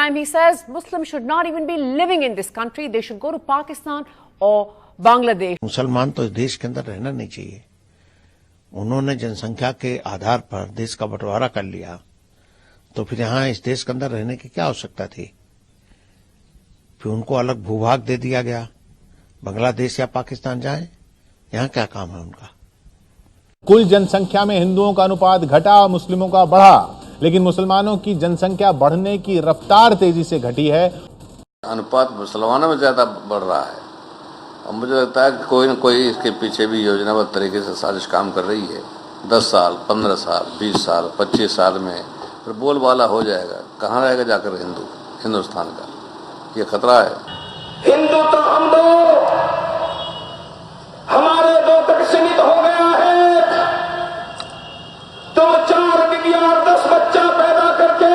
time, he says Muslims should not even be living in this country. They should go to Pakistan or Bangladesh. मुसलमान तो इस देश के अंदर रहना नहीं चाहिए. उन्होंने जनसंख्या के आधार पर देश का बंटवारा कर लिया, तो फिर यहाँ इस देश के अंदर रहने की क्या आवश्यकता थी? फिर उनको अलग भूभाग दे दिया गया, बांग्लादेश या पाकिस्तान जाएं, यहाँ क्या काम है उनका? कुल जनसंख्या में हिंदुओं का अनुपात घटा, मुस्लिमों का बढ़ा, लेकिन मुसलमानों की जनसंख्या बढ़ने की रफ्तार तेजी से घटी है. अनुपात मुसलमानों में ज्यादा बढ़ रहा है और मुझे लगता है कि कोई न कोई इसके पीछे भी योजनाबद्ध तरीके से साजिश काम कर रही है. 10 साल, 15 साल, 20 साल, 25 साल में फिर बोलबाला हो जाएगा. कहाँ रहेगा जाकर हिंदुस्तान का? ये खतरा है. हिंदू तो हम दो, हमारे दो तक सीमित हो गया है. 2-4 बिटिया और 10 बच्चा पैदा करके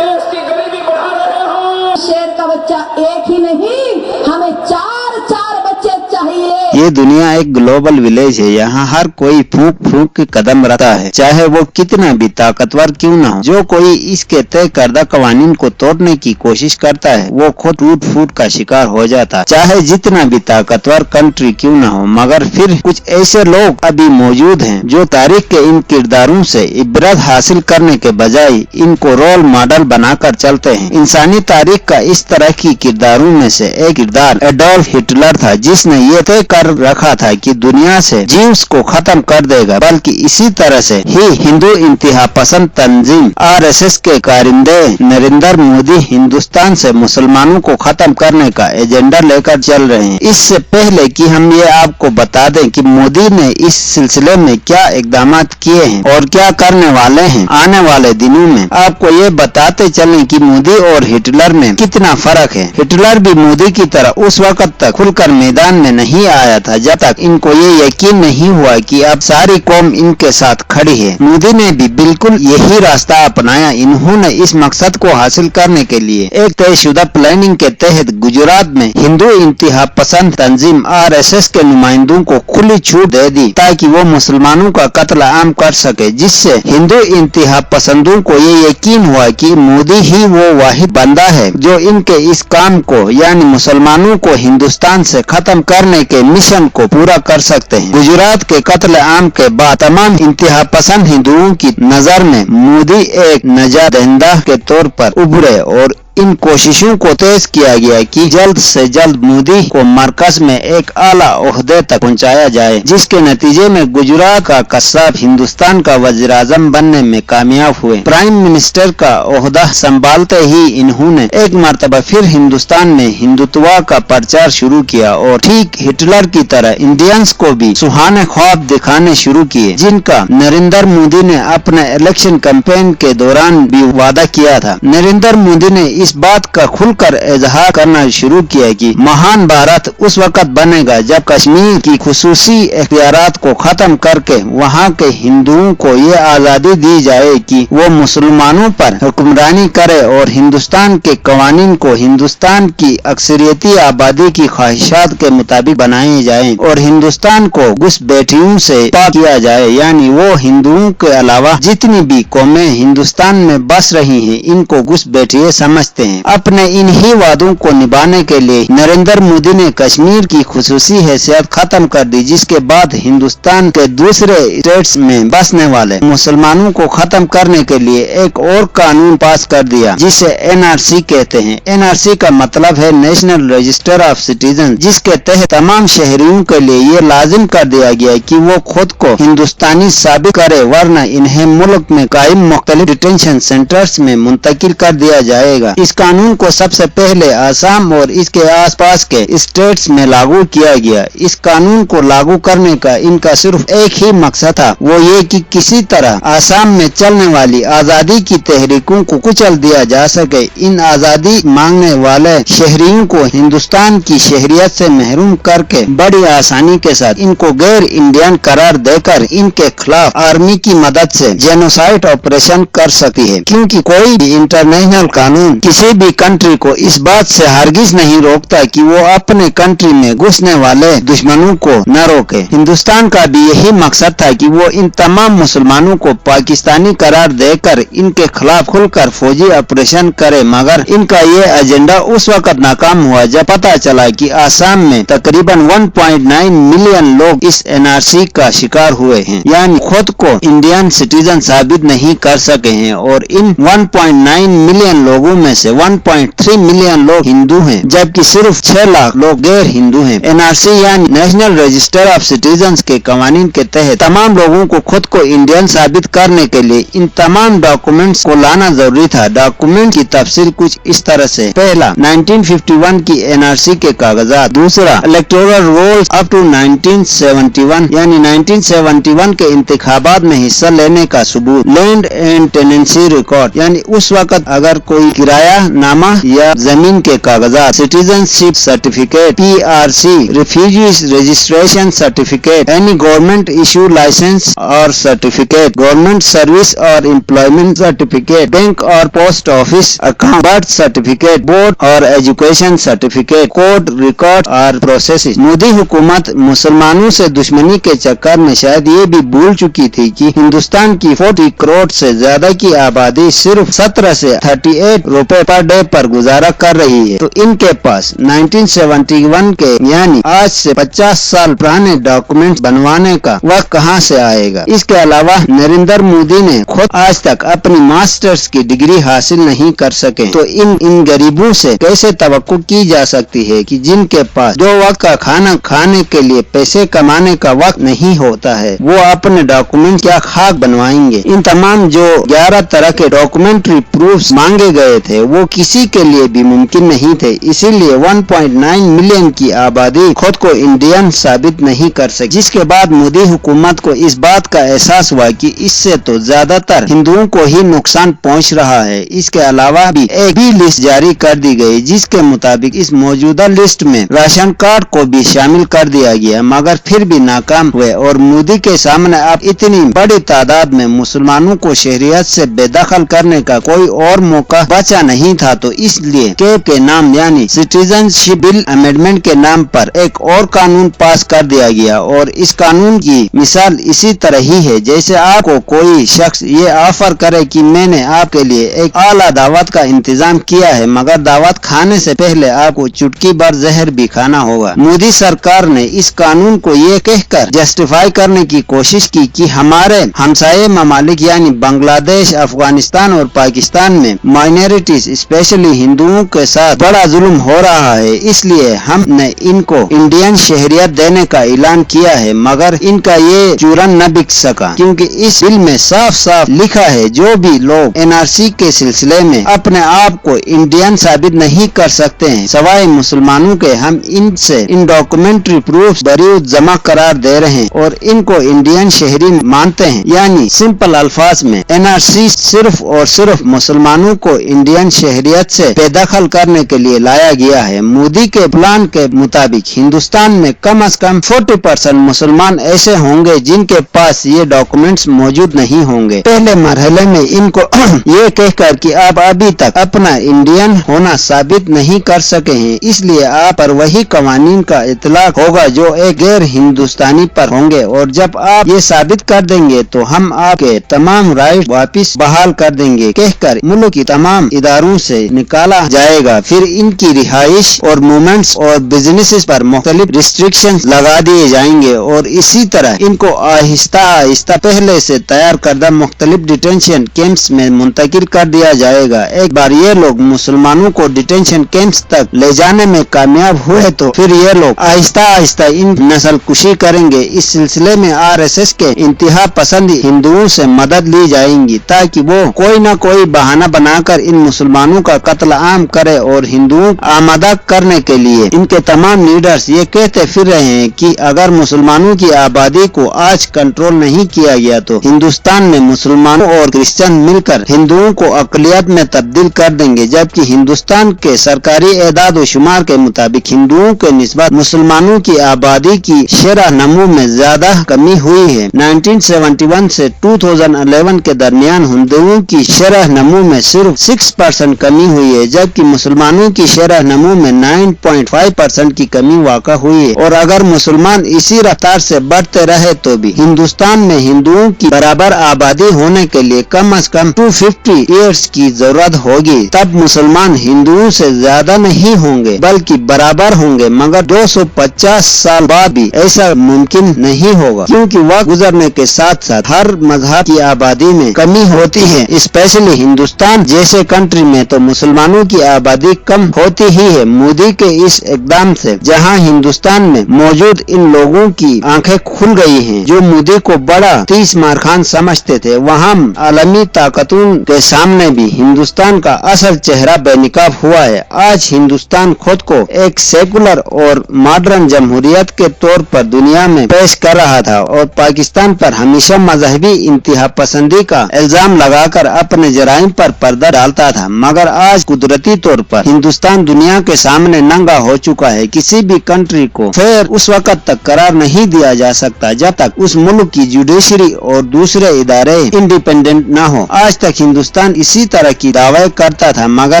देश की गरीबी बढ़ा रहे हो. शेर का बच्चा एक ही नहीं, हमें 4 बच्चे चाहिए. ये दुनिया एक ग्लोबल विलेज है. यहाँ हर कोई फूंक फूंक के कदम रखता है, चाहे वो कितना भी ताकतवर क्यों ना हो. जो कोई इसके तय करदा कवानीन को तोड़ने की कोशिश करता है वो खुद टूट फूट का शिकार हो जाता है, चाहे जितना भी ताकतवर कंट्री क्यों ना हो. मगर फिर कुछ ऐसे लोग अभी मौजूद हैं जो तारीख के इन किरदारों से इबरत हासिल करने के बजाय इनको रोल मॉडल बनाकर चलते हैं. इंसानी तारीख का इस तरह की किरदारों में से एक किरदार एडोल्फ हिटलर था, जिसने ये तय कर रखा था कि दुनिया से जीव्स को खत्म कर देगा. बल्कि इसी तरह से ही हिंदू इंतहा पसंद तंजीम आरएसएस के कारिंदे नरेंद्र मोदी हिंदुस्तान से मुसलमानों को खत्म करने का एजेंडा लेकर चल रहे हैं. इससे पहले कि हम ये आपको बता दें कि मोदी ने इस सिलसिले में क्या इकदाम किए हैं और क्या करने वाले हैं आने वाले दिनों में, आपको ये बताते चलें कि मोदी और हिटलर में कितना फर्क है. हिटलर भी मोदी की तरह उस वक्त तक खुलकर मैदान में नहीं आया था जब तक इनको ये यकीन नहीं हुआ कि अब सारी कौम इनके साथ खड़ी है. मोदी ने भी बिल्कुल यही रास्ता अपनाया. इन्होंने इस मकसद को हासिल करने के लिए एक तयशुदा प्लानिंग के तहत गुजरात में हिंदू इंतहा पसंद तंजीम आरएसएस के नुमाइंदों को खुली छूट दे दी ताकि वो मुसलमानों का कत्ल आम कर सके, जिससे हिंदू इंतहा पसंदों को ये यकीन हुआ कि मोदी ही वो वाहिद बंदा है जो इनके इस काम को यानी मुसलमानों को हिंदुस्तान से खत्म करने के मिशन को पूरा कर सकते हैं. गुजरात के कत्ल आम के बाद तमाम इंतहा पसंद हिंदुओं की नजर में मोदी एक नजात दहिंदा के तौर पर उभरे और इन कोशिशों को तेज किया गया कि जल्द से जल्द मोदी को मरकज में एक आला ओहदे तक पहुंचाया जाए, जिसके नतीजे में गुजरात का कस्साब हिंदुस्तान का वज़ीर आज़म बनने में कामयाब हुए. प्राइम मिनिस्टर का ओहदा संभालते ही इन्होंने एक मर्तबा फिर हिंदुस्तान में हिंदुत्व का प्रचार शुरू किया और ठीक हिटलर की तरह इंडियंस को भी सुहाने ख्वाब दिखाने शुरू किए, जिनका नरेंद्र मोदी ने अपने इलेक्शन कैंपेन के दौरान भी वादा किया था. नरेंद्र मोदी ने इस बात का खुलकर इजहार करना शुरू किया कि महान भारत उस वक्त बनेगा जब कश्मीर की खुसूसी इख्तियारात को खत्म करके वहाँ के हिंदुओं को ये आजादी दी जाए कि वो मुसलमानों पर हुक्मरानी करे और हिंदुस्तान के कवानीन को हिंदुस्तान की अक्सरियती आबादी की ख्वाहिशात के मुताबिक बनाए जाए और हिंदुस्तान को घुसपैठियों से पाक किया जाए. यानी वो हिंदुओं के अलावा जितनी भी कौमें हिंदुस्तान में बस रही हैं इनको घुसपैठिए समझते हैं. अपने इन्हीं वादों को निभाने के लिए नरेंद्र मोदी ने कश्मीर की खुसूसी हैसियत खत्म कर दी, जिसके बाद हिंदुस्तान के दूसरे स्टेट्स में बसने वाले मुसलमानों को खत्म करने के लिए एक और कानून पास कर दिया जिसे एनआरसी कहते हैं. एनआरसी का मतलब है नेशनल रजिस्टर ऑफ सिटीजन, जिसके तहत तमाम शहरियों के लिए ये लाजिम कर दिया गया कि वो खुद को हिंदुस्तानी साबित करे, वरना इन्हें मुल्क में कायम मुख्तलिफ डिटेंशन सेंटर्स में मुंतकिल कर दिया जाएगा. इस कानून को सबसे पहले आसाम और इसके आसपास के स्टेट्स में लागू किया गया. इस कानून को लागू करने का इनका सिर्फ एक ही मकसद था, वो ये कि किसी तरह आसाम में चलने वाली आजादी की तहरीकों को कुचल दिया जा सके. इन आजादी मांगने वाले शहरियों को हिंदुस्तान की शहरियत से महरूम करके बड़ी आसानी के साथ इनको गैर इंडियन करार देकर इनके खिलाफ आर्मी की मदद से जेनोसाइड ऑपरेशन कर सकती है, क्योंकि कोई भी इंटरनेशनल कानून किसी भी कंट्री को इस बात से हरगिज नहीं रोकता कि वो अपने कंट्री में घुसने वाले दुश्मनों को न रोके। हिंदुस्तान का भी यही मकसद था कि वो इन तमाम मुसलमानों को पाकिस्तानी करार देकर इनके खिलाफ खुलकर फौजी ऑपरेशन करे, मगर इनका ये एजेंडा उस वक्त नाकाम हुआ जब पता चला कि आसाम में तकरीबन 1.9 मिलियन लोग इस एनआरसी का शिकार हुए हैं, यानी खुद को इंडियन सिटीजन साबित नहीं कर सके हैं। और इन 1.9 मिलियन लोगों में से 1.3 मिलियन लोग हिंदू हैं, जबकि सिर्फ 6 लाख लोग गैर हिंदू हैं। एनआरसी यानी नेशनल रजिस्टर ऑफ सिटीजन्स के कवानीन के तहत तमाम लोगों को खुद को इंडियन साबित करने के लिए इन तमाम डॉक्यूमेंट्स को लाना जरूरी था। डॉक्यूमेंट की तफसील कुछ इस तरह से: पहला, 1951 की एनआरसी के कागजात। दूसरा, इलेक्टोरल रोल्स अप टू 1971 यानी 1971 के इंतखाबात में हिस्सा लेने का सबूत। लैंड एंड टेनेंसी रिकॉर्ड यानी उस वक्त अगर कोई किराया नामा या जमीन के कागजात। Citizenship certificate PRC, refugees registration certificate, any government issue licence और सर्टिफिकेट, गवर्नमेंट सर्विस और एम्प्लॉयमेंट सर्टिफिकेट, बैंक और post office account, birth certificate, board और एजुकेशन सर्टिफिकेट, कोड रिकॉर्ड और प्रोसेस। मोदी हुकूमत मुसलमानों से दुश्मनी के चक्कर में शायद ये भी भूल चुकी थी कि हिंदुस्तान की 40 करोड़ से ज्यादा की आबादी सिर्फ 17 से 38 रुपए पर डे पर गुजारा कर रही है। तो इनके पास 1971 के यानी आज से 50 साल पुराने डॉक्यूमेंट्स बनवाने का वक्त कहां से आएगा। इसके अलावा नरेंद्र मोदी ने खुद आज तक अपनी मास्टर्स की डिग्री हासिल नहीं कर सके, तो इन गरीबों से कैसे तवक्को की जा सकती है कि जिनके पास 2 वक्त का खाना खाने के लिए पैसे कमाने का वक्त नहीं होता है, वो अपने डॉक्यूमेंट क्या खाक बनवाएंगे। इन तमाम जो 11 तरह के डॉक्यूमेंट्री प्रूफ्स मांगे गए थे वो किसी के लिए भी मुमकिन नहीं थे, इसीलिए 1.9 मिलियन की आबादी खुद को इंडियन साबित नहीं कर सकी। जिसके बाद मोदी हुकूमत को इस बात का एहसास हुआ कि इससे तो ज्यादातर हिंदुओं को ही नुकसान पहुंच रहा है। इसके अलावा भी एक भी लिस्ट जारी कर दी गई जिसके मुताबिक इस मौजूदा लिस्ट में राशन कार्ड को भी शामिल कर दिया गया, मगर फिर भी नाकाम हुए और मोदी के सामने अब इतनी बड़ी तादाद में मुसलमानों को शहरियत से बेदखल करने का कोई और मौका बचा नहीं था। तो इसलिए के नाम यानी सिटीजनशिप बिल अमेंडमेंट के नाम पर एक और कानून पास कर दिया गया। और इस कानून की मिसाल इसी तरह ही है जैसे आपको कोई शख्स ये ऑफर करे कि मैंने आपके लिए एक आला दावत का इंतजाम किया है, मगर दावत खाने से पहले आपको चुटकी भर जहर भी खाना होगा। मोदी सरकार ने इस कानून को ये कहकर जस्टिफाई करने की कोशिश की कि हमारे हमसाये ममालिक यानी बांग्लादेश, अफगानिस्तान और पाकिस्तान में माइनॉरिटीज स्पेशली हिंदुओं के साथ बड़ा जुल्म हो रहा है, इसलिए हमने इनको इंडियन शहरियत देने का ऐलान किया है। मगर इनका ये चूरन न बिक सका क्योंकि इस बिल में साफ साफ लिखा है जो भी लोग एनआरसी के सिलसिले में अपने आप को इंडियन साबित नहीं कर सकते हैं सवाए मुसलमानों के, हम इनसे इन डॉक्यूमेंट्री प्रूफ बरीउत जमा करार दे रहे हैं और इनको इंडियन शहरी मानते हैं। यानी सिंपल अल्फाज में एनआरसी सिर्फ और सिर्फ मुसलमानों को इंडियन शहरियत से बेदखल करने के लिए लाया गया है। मोदी के प्लान के मुताबिक हिंदुस्तान में कम से कम 40% मुसलमान ऐसे होंगे जिनके पास ये डॉक्यूमेंट्स मौजूद नहीं होंगे। पहले मरहले में इनको ये कहकर कि आप अभी तक अपना इंडियन होना साबित नहीं कर सके हैं, इसलिए आप पर वही कवानीन का इतलाक होगा जो एक गैर हिंदुस्तानी पर होंगे, और जब आप ये साबित कर देंगे तो हम आपके तमाम राइट वापिस बहाल कर देंगे कहकर मुल्क की तमाम इदारों से निकाला जाएगा। फिर इनकी रिहाइश और मूवमेंट्स और बिजनेसेस पर मुख्तलिफ रिस्ट्रिक्शंस लगा दिए जाएंगे और इसी तरह इनको आहिस्ता आहिस्ता पहले से तैयार करदा मुख्तलिफ डिटेंशन कैंप्स में मुंतकिल कर दिया जाएगा। एक बार ये लोग मुसलमानों को डिटेंशन कैंप्स तक ले जाने में कामयाब हुए तो फिर ये लोग आहिस्ता आहिस्ता इन नस्ल कुशी करेंगे। इस सिलसिले में RSS के इंतहा पसंद हिंदुओं से मदद ली जाएंगी ताकि वो कोई न कोई बहाना बनाकर इन मुसलमानों का कत्ल आम करे और हिंदुओं आमादा करने के लिए इनके तमाम लीडर्स ये कहते फिर रहे हैं कि अगर मुसलमानों की आबादी को आज कंट्रोल नहीं किया गया तो हिंदुस्तान में मुसलमानों और क्रिश्चियन मिलकर हिंदुओं को अकलियत में तब्दील कर देंगे, जबकि हिंदुस्तान के सरकारी एदाद व शुमार के मुताबिक हिंदुओं के निस्बत मुसलमानों की आबादी की शरह नमू में ज्यादा कमी हुई है। 1971 से 2011 के दरमियान हिंदुओं की शरह नमू में सिर्फ 6% 9% कमी हुई है, जबकि मुसलमानों की शरह नमो में 9.5% की कमी वाक़ा हुई है। और अगर मुसलमान इसी रफ्तार से बढ़ते रहे तो भी हिंदुस्तान में हिंदुओं की बराबर आबादी होने के लिए कम से कम 250 ईयर्स की जरूरत होगी। तब मुसलमान हिंदुओं से ज्यादा नहीं होंगे बल्कि बराबर होंगे, मगर 250 साल बाद भी ऐसा मुमकिन नहीं होगा, क्योंकि वक्त गुजरने के साथ साथ हर मजहब की आबादी में कमी होती है। स्पेशली हिंदुस्तान जैसे कंट्री में तो मुसलमानों की आबादी कम होती ही है। मोदी के इस इकदाम से जहां हिंदुस्तान में मौजूद इन लोगों की आंखें खुल गई हैं, जो मोदी को बड़ा 30 मारखान समझते थे, वहां आलमी ताकतों के सामने भी हिंदुस्तान का असल चेहरा बेनकाब हुआ है। आज हिंदुस्तान खुद को एक सेकुलर और मॉडर्न जमहूरियत के तौर पर दुनिया में पेश कर रहा था और पाकिस्तान पर हमेशा मजहबी इंतहा पसंदी का इल्जाम लगाकर अपने जराइम पर पर्दा डालता था, मगर आज कुदरती तौर पर हिंदुस्तान दुनिया के सामने नंगा हो चुका है। किसी भी कंट्री को फेयर उस वक्त तक करार नहीं दिया जा सकता जब तक उस मुल्क की जुडिशरी और दूसरे इदारे इंडिपेंडेंट न हो। आज तक हिंदुस्तान इसी तरह की दावे करता था, मगर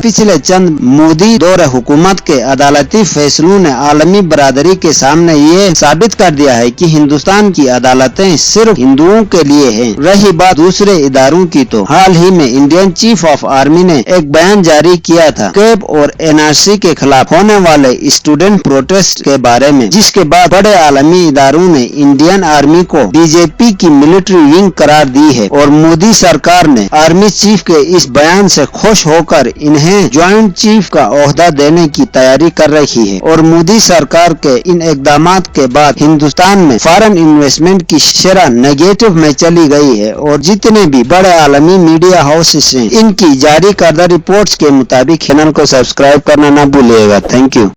पिछले चंद मोदी दौर हुकूमत के अदालती फैसलों ने आलमी बरादरी के सामने ये साबित कर दिया है कि हिंदुस्तान की अदालतें सिर्फ हिंदुओं के लिए हैं। रही बात दूसरे इदारों की, तो हाल ही में इंडियन चीफ ऑफ आर्मी ने एक बयान जारी किया था कैब और एनआरसी के खिलाफ होने वाले स्टूडेंट प्रोटेस्ट के बारे में, जिसके बाद बड़े आलमी इदारों ने इंडियन आर्मी को बीजेपी की मिलिट्री विंग करार दी है और मोदी सरकार ने आर्मी चीफ के इस बयान से खुश होकर इन्हें ज्वाइंट चीफ का ओहदा देने की तैयारी कर रही है। और मोदी सरकार के इन इकदामात के बाद हिंदुस्तान में फॉरेन इन्वेस्टमेंट की शरह नेगेटिव में चली गई है और जितने भी बड़े आलमी मीडिया हाउसेस हैं, इनकी जारी करदा रिपोर्ट्स के मुताबिक चैनल को सब्सक्राइब करना न भूलिएगा। Thank you.